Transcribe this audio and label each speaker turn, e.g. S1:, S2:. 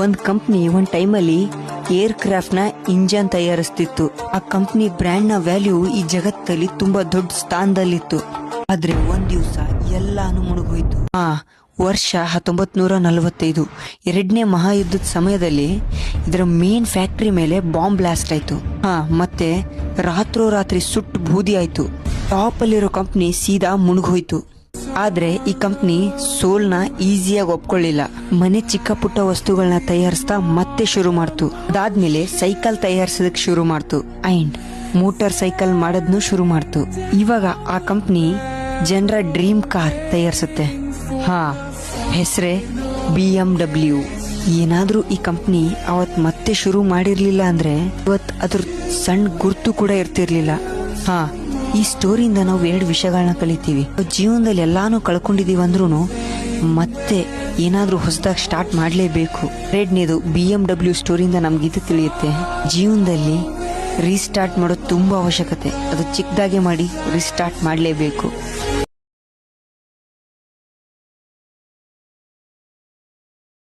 S1: ಒಂದ್ ಕಂಪ್ನಿ ಒಂದ್ ಟೈಮಲ್ಲಿ ಏರ್ ಕ್ರಾಫ್ಟ್ ನ ಇಂಜನ್ ತಯಾರಿಸ್ತಿತ್ತು. ಆ ಕಂಪ್ನಿ ಬ್ರ್ಯಾಂಡ್ ನ ವ್ಯಾಲ್ಯೂ ಈ ಜಗತ್ತಲ್ಲಿ ತುಂಬಾ ದೊಡ್ಡ ಸ್ಥಾನದಲ್ಲಿತ್ತು. ಆದ್ರೆ ಒಂದ್ ದಿವ್ಸ ಎಲ್ಲಾನು ಮುಳುಗೋಯ್ತು. ವರ್ಷ 1945 ಎರಡನೇ ಮಹಾಯುದ್ಧದ ಸಮಯದಲ್ಲಿ ಇದರ ಮೇನ್ ಫ್ಯಾಕ್ಟರಿ ಮೇಲೆ ಬಾಂಬ್ ಬ್ಲಾಸ್ಟ್ ಆಯ್ತು. ಮತ್ತೆ ರಾತ್ರೋರಾತ್ರಿ ಸುಟ್ಟು ಬೂದಿ ಆಯ್ತು. ಟಾಪ್ ಅಲ್ಲಿರೋ ಕಂಪ್ನಿ ಸೀದಾ ಮುಳುಗೋಯ್ತು. ಆದ್ರೆ ಈ ಕಂಪ್ನಿ ಸೋಲ್ನ ಈಸಿಯಾಗಿ ಒಪ್ಕೊಳ್ಳಿಲ್ಲ. ಮನೆ ಚಿಕ್ಕ ಪುಟ್ಟ ವಸ್ತುಗಳನ್ನ ತಯಾರಿಸ್ತಾ ಮತ್ತೆ ಶುರು ಮಾಡ್ತು. ಅದಾದ್ಮೇಲೆ ಸೈಕಲ್ ತಯಾರಿಸೋದಕ್ಕೆ ಶುರು ಮಾಡ್ತು. ಅಂಡ್ ಮೋಟಾರ್ ಸೈಕಲ್ ಮಾಡೋದ್ನು ಶುರು ಮಾಡ್ತು. ಇವಾಗ ಆ ಕಂಪ್ನಿ ಜನರ ಡ್ರೀಮ್ ಕಾರ್ ತಯಾರಿಸುತ್ತೆ. ಹೆಸರೇ BMW. ಏನಾದ್ರೂ ಈ ಕಂಪ್ನಿ ಅವತ್ ಮತ್ತೆ ಶುರು ಮಾಡಿರ್ಲಿಲ್ಲ ಅಂದ್ರೆ ಇವತ್ ಅದ್ರ ಸಣ್ಣ ಗುರ್ತು ಕೂಡ ಇರ್ತಿರ್ಲಿಲ್ಲ. ಈ ಸ್ಟೋರಿಯಿಂದ ನಾವು 2 ವಿಷಯಗಳನ್ನ ಕಲಿತೀವಿ. ಜೀವನದಲ್ಲಿ ಎಲ್ಲಾನು ಕಳ್ಕೊಂಡಿದೀವಿ ಅಂದ್ರೂ ಮತ್ತೆ ಏನಾದ್ರೂ ಹೊಸದಾಗಿ ಸ್ಟಾರ್ಟ್ ಮಾಡ್ಲೇಬೇಕು. ಎರಡನೇದು BMW ಸ್ಟೋರಿಯಿಂದ ನಮ್ಗೆ ಇದು ತಿಳಿಯುತ್ತೆ, ಜೀವನದಲ್ಲಿ ರೀಸ್ಟಾರ್ಟ್ ಮಾಡೋದು ತುಂಬಾ ಅವಶ್ಯಕತೆ. ಅದು ಚಿಕ್ಕದಾಗೆ ಮಾಡಿ ರೀಸ್ಟಾರ್ಟ್ ಮಾಡ್ಲೇಬೇಕು.